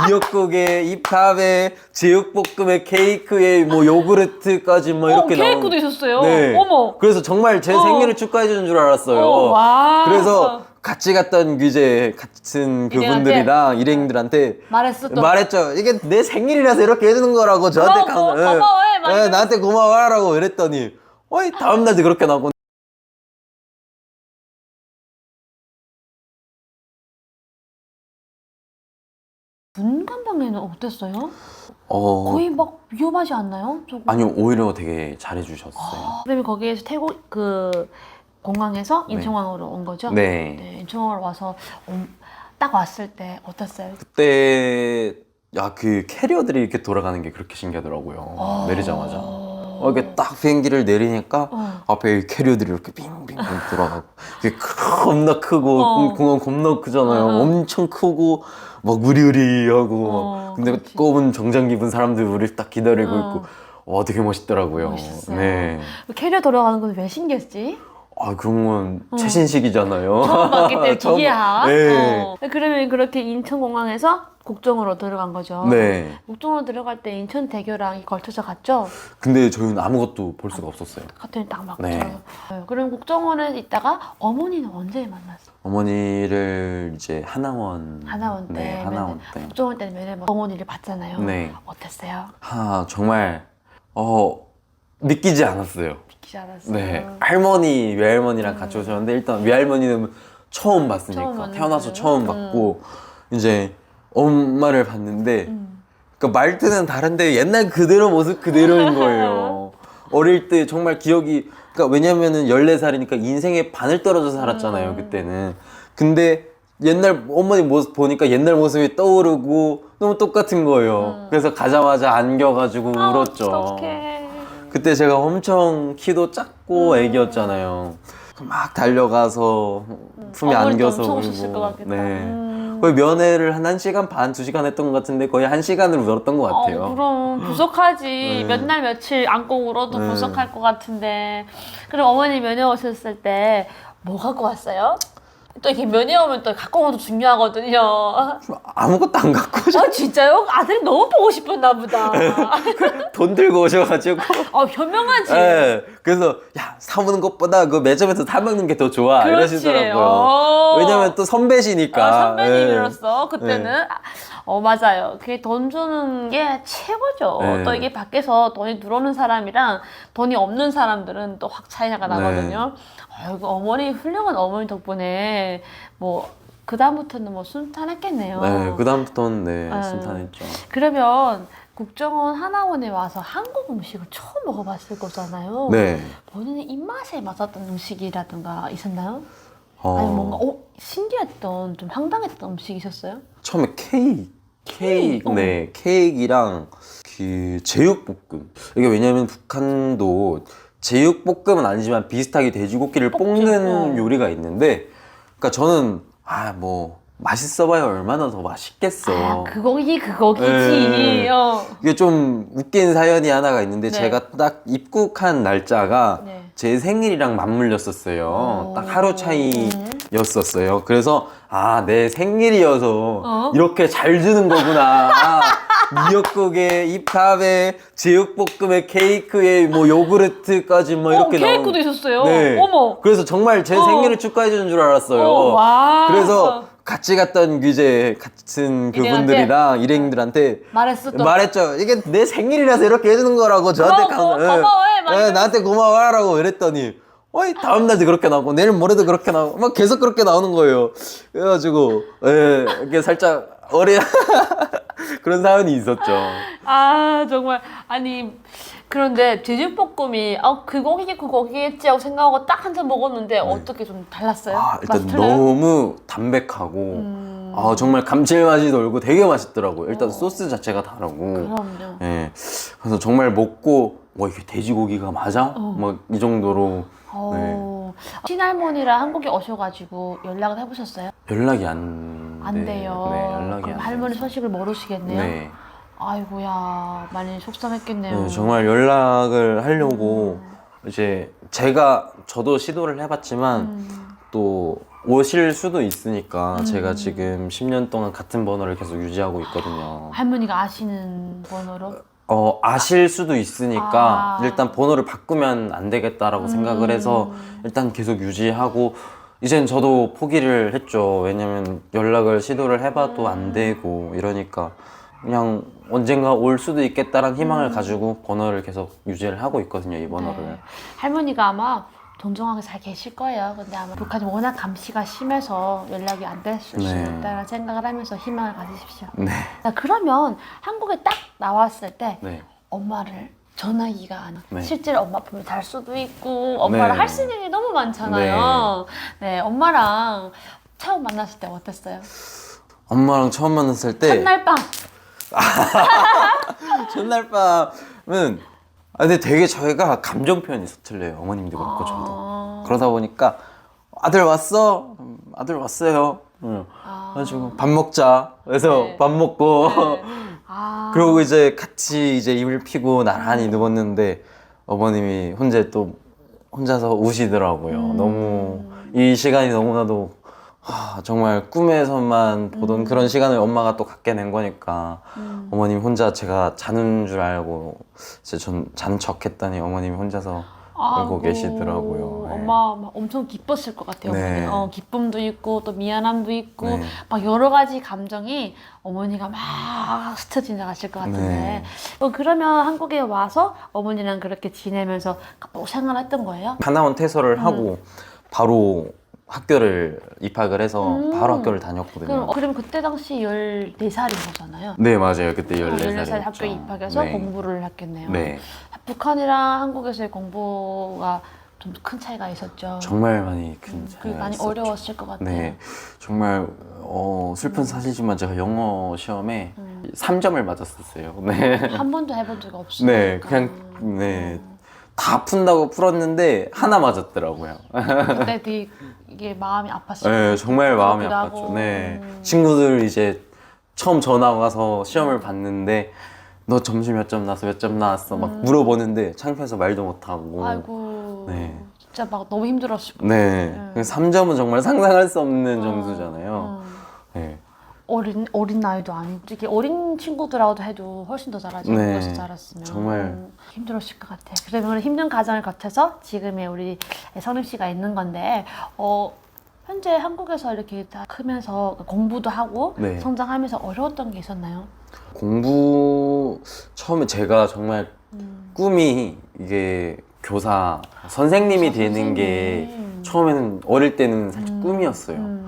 미역국에 잎밥에 제육볶음에 케이크에 뭐 요구르트까지 뭐 이렇게 케이크도 있었어요? 네. 어머. 그래서 정말 제 생일을 축하해 주는 줄 알았어요. 와. 그래서 같이 갔던 이제 같은 그분들이랑 일행들한테 말했죠. 이게 내 생일이라서 이렇게 해주는 거라고 저한테 고마워해. 나한테 고마워하라고 이랬더니 어이 다음날도 그렇게 나고. 문간방에는 어땠어요? 거의 막 위험하지 않나요? 조금? 아니요, 오히려 되게 잘해주셨어요. 그러면 거기에서 태국 공항에서 인천공항으로 온 거죠? 네. 네, 인천공항으로 와서 딱 왔을 때 어땠어요? 그때 그 캐리어들이 이렇게 돌아가는 게 그렇게 신기하더라고요. 내리자마자. 이렇게 딱 비행기를 내리니까 앞에 캐리어들이 이렇게 빙빙빙 돌아가고 이게 겁나 크고 공항 겁나 크잖아요. 엄청 크고 막 으리으리하고 근데 그렇지. 검은 정장 입은 사람들 우리 딱 기다리고 있고 되게 멋있더라고요. 멋있었어요. 네. 캐리어 돌아가는 건 왜 신기했지? 그런 건 최신식이잖아요. 처음 봤기 때문에 기괴한. 네. 그러면 그렇게 인천공항에서 국정으로 들어간 거죠. 네. 국정으로 들어갈 때 인천대교랑 걸쳐서 갔죠? 근데 저희는 아무것도 볼 수가 없었어요. 같은 딱 맞죠. 네. 그럼 국정원에 있다가 어머니는 언제 만났어요? 어머니를 이제 하나원 때. 네, 하나원 때. 국정원 때는 매년 어머니를 봤잖아요. 네. 어땠어요? 정말 믿기지 않았어요. 믿기지 않았어요. 네. 할머니, 외할머니랑 같이 오셨는데 일단 외할머니는 처음 봤으니까 태어나서 처음 봤고 이제 엄마를 봤는데 그러니까 말투는 다른데 옛날 그대로 모습 그대로인 거예요. 어릴 때 정말 기억이 그러니까 왜냐면은 14살이니까 인생의 반을 떨어져 살았잖아요, 그때는. 근데 옛날 어머니 모습 보니까 옛날 모습이 떠오르고 너무 똑같은 거예요. 그래서 가자마자 안겨가지고 울었죠. 어떡해. 그때 제가 엄청 키도 작고 애기였잖아요. 막 달려가서 품에 안겨서 엄청 우셨을 것 같겠다. 거의 면회를 한 1시간 반, 2시간 했던 것 같은데 거의 1시간을 울었던 것 같아요. 그럼 부족하지. 몇 날 며칠 안고 울어도 부족할 것 같은데. 그럼 어머니 면회 오셨을 때 뭐 갖고 왔어요? 또 이렇게 면회 오면 또 갖고 오는 것도 중요하거든요. 아무것도 안 갖고 오셨어요. 진짜요? 아들이 너무 보고 싶었나 보다. 돈 들고 오셔가지고. 현명하지. 네. 그래서 사먹는 것보다 그 매점에서 사 먹는 게 더 좋아. 그렇지. 이러시더라고요. 왜냐면 또 선배시니까. 선배님이로서 그때는 맞아요. 그게 돈 주는 게 최고죠. 네. 또 이게 밖에서 돈이 들어오는 사람이랑 돈이 없는 사람들은 또 확 차이가 나거든요. 아이고, 훌륭한 어머니 덕분에 그다음부터는 순탄했겠네요. 네, 그다음부터는 순탄했죠. 그러면 국정원 하나원에 와서 한국 음식을 처음 먹어봤을 거잖아요. 네. 본인의 입맛에 맞았던 음식이라든가 있었나요? 어, 아니 뭔가 신기했던 좀 황당했던 음식이 있었어요? 처음에 케이크랑 그 제육볶음. 이게 왜냐면 북한도 제육볶음은 아니지만 비슷하게 돼지고기를 볶는 요리가 있는데, 그러니까 저는 맛있어봐야 얼마나 더 맛있겠어. 그거기지. 네. 이게 좀 웃긴 사연이 하나가 있는데 제가 딱 입국한 날짜가 제 생일이랑 맞물렸었어요. 딱 하루 차이였었어요. 그래서 내 생일이어서 이렇게 잘 주는 거구나. 미역국에 잎밥에 제육볶음에 케이크에 뭐 요구르트까지 뭐 이렇게 케이크도 있었어요? 네. 어머. 그래서 정말 제 생일을 축하해 주는 줄 알았어요. 와. 그래서 같이 갔던 이제 같은 그분들이랑 일행들한테 말했죠. 이게 내 생일이라서 이렇게 해주는 거라고 저한테 고마워해. 나한테 고마워하라고 이랬더니 다음날도 그렇게 나오고 내일 모레도 그렇게 나오고 막 계속 그렇게 나오는 거예요. 그래가지고 이렇게 살짝 그런 사연이 있었죠. 정말 그런데 제육볶음이 그거겠지 하고 생각하고 딱 한 잔 먹었는데 어떻게 좀 달랐어요? 일단 너무 담백하고 정말 감칠맛이 돌고 되게 맛있더라고요. 일단 소스 자체가 다르고. 그럼요. 네. 그래서 정말 먹고 이게 돼지고기가 맞아? 막 이 정도로. 네. 친할머니랑 한국에 오셔가지고 연락을 해보셨어요? 연락이 안 돼요. 네, 연락이 그럼 안 할머니 돼서. 소식을 모르시겠네요? 네. 아이고야, 많이 속상했겠네요. 네, 정말 연락을 하려고 이제 저도 시도를 해봤지만 또 오실 수도 있으니까 제가 지금 10년 동안 같은 번호를 계속 유지하고 있거든요. 할머니가 아시는 번호로? 아실 수도 있으니까 아. 일단 번호를 바꾸면 안 되겠다라고 생각을 해서 일단 계속 유지하고 이젠 저도 포기를 했죠. 왜냐면 연락을 시도를 해봐도 안 되고 이러니까 그냥 언젠가 올 수도 있겠다라는 희망을 가지고 번호를 계속 유지를 하고 있거든요, 이 번호를. 네. 할머니가 아마 동정하게 잘 계실 거예요. 근데 아마 북한이 워낙 감시가 심해서 연락이 안 될 수 네. 있다는 생각을 하면서 희망을 가지십시오. 네. 자, 그러면 한국에 딱 나왔을 때 네. 엄마를 전화기가 안 와. 네. 실제로 엄마 보면 잘 수도 있고 엄마랑 네. 할 수 있는 일이 너무 많잖아요. 네, 엄마랑 처음 만났을 때 어땠어요? 엄마랑 처음 만났을 때 첫날 밤. 첫날 밤은 근데 되게 저희가 감정 표현이 서툴려요. 어머님도 그렇고 저도. 아. 그러다 보니까 아들 왔어? 아들 왔어요. 응. 그래가지고 밥 먹자. 그래서 네. 밥 먹고 네. 아. 그러고 이제 같이 이제 이불 피고 나란히 누웠는데 어머님이 혼자서 우시더라고요. 너무 이 시간이 너무나도 정말 꿈에서만 보던 그런 시간을 엄마가 또 갖게 된 거니까 어머님 혼자 제가 자는 줄 알고 이제 전 잔 척했더니 어머님이 혼자서 울고 아이고, 계시더라고요. 네. 엄마 막 엄청 기뻤을 것 같아요. 네. 어머니. 기쁨도 있고 또 미안함도 있고 네. 막 여러 가지 감정이 어머니가 막 스쳐 지나가실 것 같은데 네. 그러면 한국에 와서 어머니랑 그렇게 지내면서 뭐 생활했던 거예요? 하나원 퇴소를 하고 바로 학교를 입학을 해서 바로 학교를 다녔거든요. 그럼 그때 당시 14살인 거잖아요. 네, 맞아요. 그때 14살 14살이었죠. 학교에 입학해서 네. 공부를 했겠네요. 네. 북한이랑 한국에서의 공부가 좀 큰 차이가 있었죠. 정말 많이 큰 그리고 차이가 많이 있었죠. 어려웠을 것 같아요. 네, 정말 슬픈 사실이지만 제가 영어 시험에 3점을 맞았었어요. 네, 한 번도 해본 적이 없어요. 네, 그냥 다 푼다고 풀었는데 하나 맞았더라고요. 그때 되게 이게 마음이 아팠어요. 네, 정말 마음이 부끄럽기도 하고. 아팠죠. 네, 친구들 이제 처음 전화 와서 시험을 봤는데 너 점수 몇 점 나왔어? 몇 점 나왔어? 막 물어보는데 창피해서 말도 못하고. 아이고. 네. 진짜 막 너무 힘들었을 거예요. 네, 3점은 정말 상상할 수 없는 점수잖아요. 네. 어린 나이도 아니고 이렇게 어린 친구들하고도 해도 훨씬 더 잘하지. 네, 한국에서 자랐으면 정말. 힘들었을 것 같아요. 그러면 힘든 과정을 거쳐서 지금의 우리 성림 씨가 있는 건데 현재 한국에서 이렇게 다 크면서 공부도 하고 네. 성장하면서 어려웠던 게 있었나요? 공부 처음에 제가 정말 꿈이 이게 교사 선생님이 되는 게 처음에는 어릴 때는 살짝 꿈이었어요.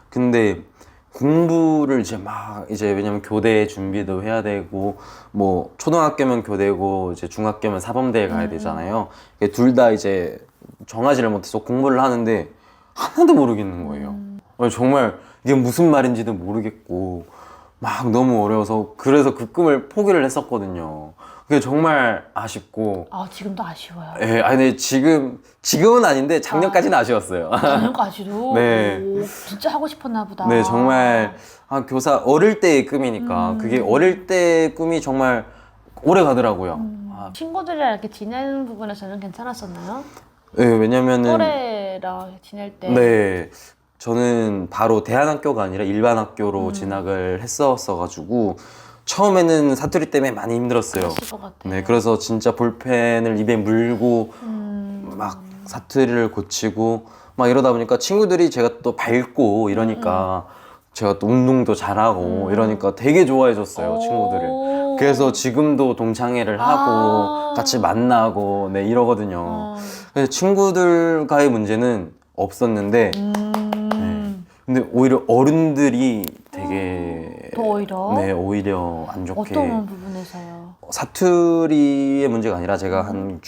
근데 공부를 이제 왜냐면 교대 준비도 해야 되고 뭐 초등학교면 교대고 이제 중학교면 사범대에 가야 되잖아요. 둘 다 이제 정하지를 못해서 공부를 하는데 하나도 모르겠는 거예요. 정말 이게 무슨 말인지도 모르겠고 막 너무 어려워서 그래서 그 꿈을 포기를 했었거든요. 그게 정말 아쉽고. 지금도 아쉬워요. 예, 근데 지금은 아닌데 작년까지는 아쉬웠어요. 작년까지도? 네. 오, 진짜 하고 싶었나 보다. 네, 정말 교사 어릴 때의 꿈이니까 그게 어릴 때 꿈이 정말 오래 가더라고요. 친구들이랑 이렇게 지내는 부분에서는 괜찮았었나요? 네, 왜냐면은 또래랑 지낼 때. 네, 저는 바로 대안학교가 아니라 일반 학교로 진학을 했었어가지고 처음에는 사투리 때문에 많이 힘들었어요. 그랬을 것 같아요. 네, 그래서 진짜 볼펜을 입에 물고 막 사투리를 고치고 막 이러다 보니까 친구들이 제가 또 밝고 이러니까 제가 또 운동도 잘하고 이러니까 되게 좋아해줬어요, 친구들을. 그래서 지금도 동창회를 하고 같이 만나고 네 이러거든요. 그래서 친구들과의 문제는 없었는데 네. 근데 오히려 어른들이 되게 더 오히려? 네, 오히려 안 좋게. 어떤 부분에서요? 사투리의 문제가 아니라 제가 한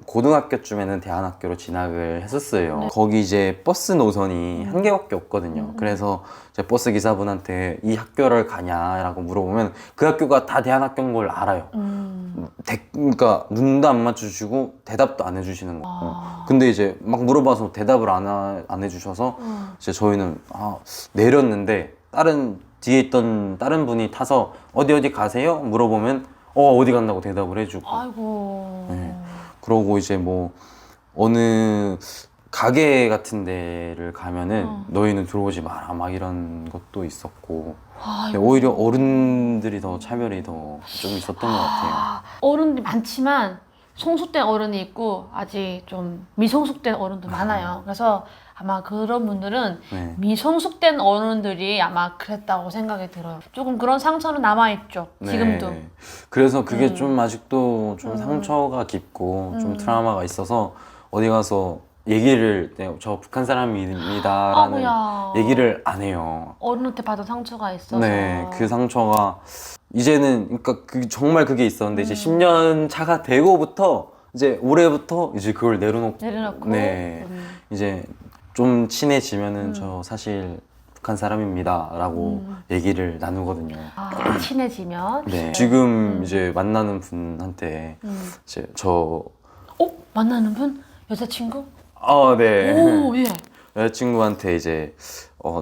고등학교쯤에는 대안학교로 진학을 했었어요. 네. 거기 이제 버스 노선이 한 개밖에 없거든요. 그래서 이제 버스 기사분한테 이 학교를 가냐라고 물어보면 그 학교가 다 대안학교인 걸 알아요. 그러니까 눈도 안 맞춰주시고 대답도 안 해주시는 거예요. 근데 이제 막 물어봐서 대답을 안 해주셔서 이제 저희는 내렸는데 뒤에 있던 다른 분이 타서 어디 가세요? 물어보면 어디 간다고 대답을 해주고 아이고. 네. 그러고 이제 뭐 어느 가게 같은 데를 가면은 너희는 들어오지 마라 막 이런 것도 있었고 근데 오히려 어른들이 더 차별이 더 좀 있었던 것 같아요. 어른들이 많지만 성숙된 어른이 있고 아직 좀 미성숙된 어른도 많아요. 그래서 아마 그런 분들은 네. 미성숙된 어른들이 아마 그랬다고 생각이 들어요. 조금 그런 상처는 남아있죠. 지금도. 네. 그래서 그게 좀 아직도 좀 상처가 깊고 좀 트라우마가 있어서 어디 가서 얘기를 네, 저 북한 사람입니다라는 아구야. 얘기를 안 해요. 어른한테 받은 상처가 있어서. 네, 그 상처가 이제는 그러니까 그 정말 그게 있었는데 이제 10년 차가 되고부터 이제 올해부터 이제 그걸 내려놓고. 네, 이제 좀 친해지면은 저 사실 북한 사람입니다라고 얘기를 나누거든요. 아, 친해지면. 네, 지금 이제 만나는 분한테 이제 저 만나는 분? 여자친구? 네. 오, 예. 여자친구한테 이제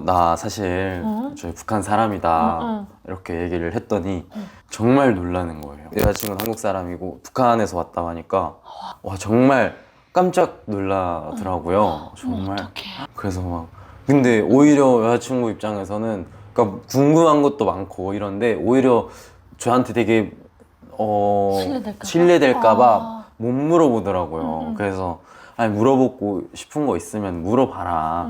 나 사실 저 북한 사람이다 이렇게 얘기를 했더니 정말 놀라는 거예요. 여자친구는 한국 사람이고 북한에서 왔다고 하니까 와 정말 깜짝 놀라더라고요. 정말. 어떡해. 그래서 막 근데 오히려 여자친구 입장에서는 그러니까 궁금한 것도 많고 이런데 오히려 저한테 되게 신뢰될까봐 못 물어보더라고요. 그래서 아니 물어보고 싶은 거 있으면 물어봐라.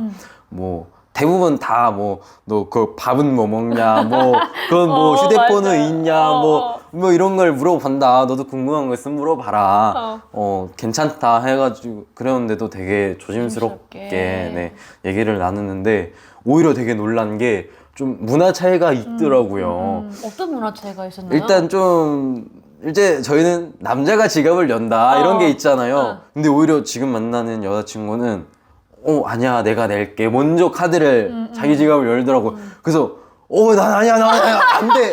뭐 대부분 다 뭐 너 그 밥은 뭐 먹냐 뭐 그건 뭐 휴대폰은 맞아. 있냐 뭐 이런 걸 물어본다. 너도 궁금한 거 있으면 물어봐라. 괜찮다 해가지고 그랬는데도 되게 조심스럽게 네, 얘기를 나누는데 오히려 되게 놀란 게 좀 문화 차이가 있더라고요. 어떤 문화 차이가 있었나요? 일단 좀 이제 저희는 남자가 지갑을 연다 이런 게 있잖아요. 근데 오히려 지금 만나는 여자친구는 아니야 내가 낼게 먼저 카드를 자기 지갑을 열더라고. 그래서 난 아니야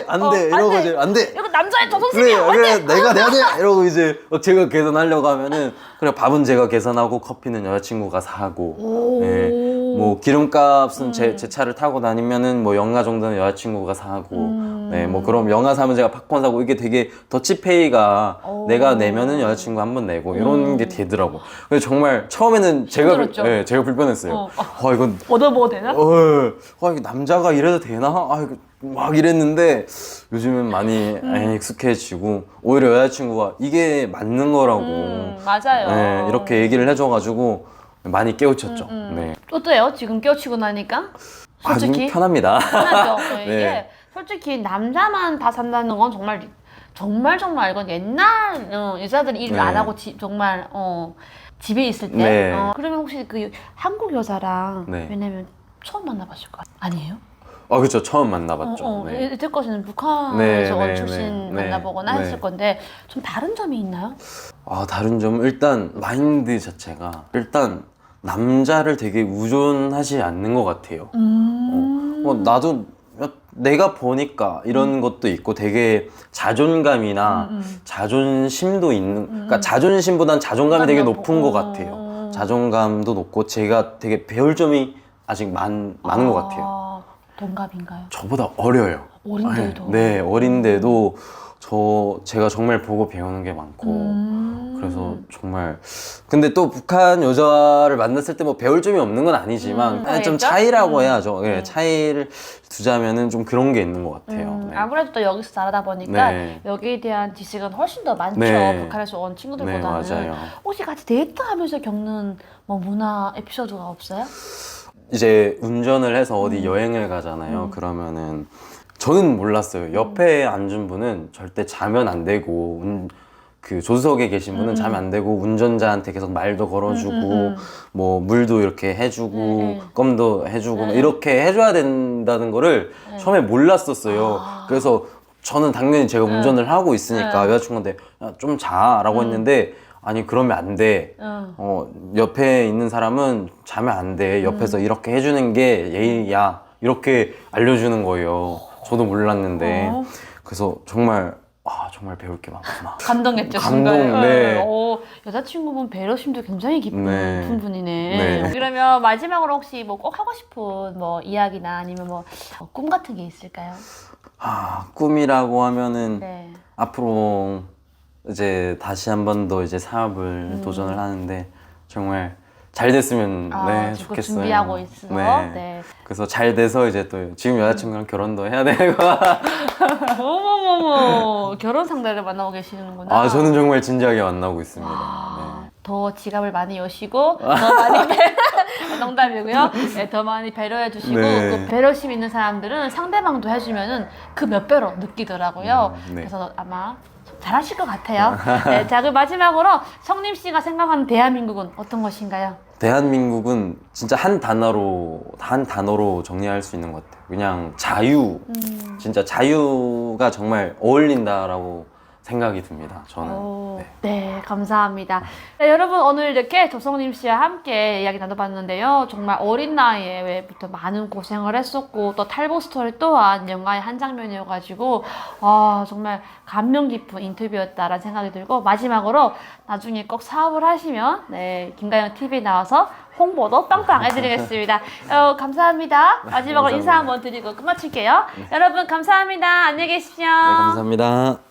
안돼 이러고 이제 안돼 이거 남자의 저성심이야. 그래 내가 내야 돼 이러고 이제 제가 계산하려고 하면은 그래 밥은 제가 계산하고 커피는 여자친구가 사고 네. 뭐 기름값은 제 차를 타고 다니면은 뭐 영화 정도는 여자친구가 사고 네, 뭐 그럼 영화 사면 제가 팝콘 사고 이게 되게 더치페이가 내가 내면은 여자친구 한 번 내고 이런 게 되더라고. 그래서 정말 처음에는 힘들었죠? 제가 불편했어요. 이건 얻어먹어도 되나? 이게 남자가 이래도 되나? 이거 막 이랬는데 요즘은 많이 익숙해지고 오히려 여자친구가 이게 맞는 거라고 맞아요. 네, 이렇게 얘기를 해줘가지고 많이 깨우쳤죠. 네. 어때요? 지금 깨우치고 나니까? 아주 솔직히? 편합니다. 편하죠. 이게 네. 솔직히 남자만 다 산다는 건 정말 이건 옛날 여자들이 일을 네. 안 하고 정말 집에 있을 때 네. 그러면 혹시 그 한국 여자랑 네. 왜냐면 처음 만나봤을 거 아니에요? 그렇죠. 처음 만나봤죠. 네. 이때까지는 북한에서 네, 온 네, 출신 네, 만나보거나 네. 했을 건데 좀 다른 점이 있나요? 다른 점은 일단 마인드 자체가 일단 남자를 되게 우존하지 않는 것 같아요. 나도 내가 보니까 이런 것도 있고 되게 자존감이나 자존심도 있는 그러니까 자존심보단 자존감이 되게 높은 것 같아요. 자존감도 높고 제가 되게 배울 점이 아직 많은 것 같아요. 동갑인가요? 저보다 어려요. 어린데도. 네, 어린데도 제가 정말 보고 배우는 게 많고 그래서 정말 근데 또 북한 여자를 만났을 때 뭐 배울 점이 없는 건 아니지만 좀 알겠죠? 차이라고 해야죠. 네, 차이를 두자면은 좀 그런 게 있는 것 같아요. 네. 아무래도 또 여기서 자라다 보니까 네. 여기에 대한 지식은 훨씬 더 많죠. 네. 북한에서 온 네, 친구들보다는. 맞아요. 혹시 같이 데이트하면서 겪는 뭐 문화 에피소드가 없어요? 이제 운전을 해서 어디 여행을 가잖아요. 그러면은 저는 몰랐어요. 옆에 앉은 분은 절대 자면 안 되고 그 조수석에 계신 분은 자면 안 되고 운전자한테 계속 말도 걸어주고 뭐 물도 이렇게 해주고 껌도 해주고 뭐 이렇게 해줘야 된다는 거를 처음에 몰랐었어요. 그래서 저는 당연히 제가 운전을 하고 있으니까 여자친구한테 좀 자라고 했는데 아니 그러면 안 돼. 옆에 있는 사람은 자면 안 돼. 옆에서 이렇게 해주는 게 예의야. 이렇게 알려주는 거예요. 저도 몰랐는데 그래서 정말 배울 게 많구나. 감동했죠. 감동, 순간에. 네. 여자친구분 배려심도 굉장히 깊은 네. 분이네. 네. 그러면 마지막으로 혹시 뭐 꼭 하고 싶은 뭐 이야기나 아니면 뭐 꿈 같은 게 있을까요? 꿈이라고 하면은 네. 앞으로 이제 다시 한 번 더 이제 사업을 도전을 하는데 정말 잘 됐으면 네, 지금 좋겠어요. 준비하고 있어. 네. 네. 그래서 잘 돼서 이제 또 지금 여자친구랑 결혼도 해야 되고. 어머머머 결혼 상대를 만나고 계시는구나. 아, 저는 정말 진지하게 만나고 있습니다. 네. 더 지갑을 많이 여시고 더 많이 농담이고요. 네, 더 많이 배려해 주시고 네. 그 배려심 있는 사람들은 상대방도 해주면은 그 몇 배로 느끼더라고요. 네. 그래서 아마 잘하실 것 같아요. 네, 자, 그럼 마지막으로 성림 씨가 생각하는 대한민국은 어떤 것인가요? 대한민국은 진짜 한 단어로 정리할 수 있는 것 같아요. 그냥 자유. 진짜 자유가 정말 어울린다라고 생각이 듭니다. 저는. 오, 네. 네, 감사합니다. 네, 여러분 오늘 이렇게 조성림 씨와 함께 이야기 나눠봤는데요. 정말 어린 나이에부터 많은 고생을 했었고 또 탈북 스토리 또한 영화의 한 장면이어가지고 정말 감명 깊은 인터뷰였다라는 생각이 들고 마지막으로 나중에 꼭 사업을 하시면 네, 김가영 TV에 나와서 홍보도 빵빵 해드리겠습니다. 감사합니다. 마지막으로 인사 한번 드리고 끝마칠게요. 여러분 감사합니다. 안녕히 계십시오. 네, 감사합니다.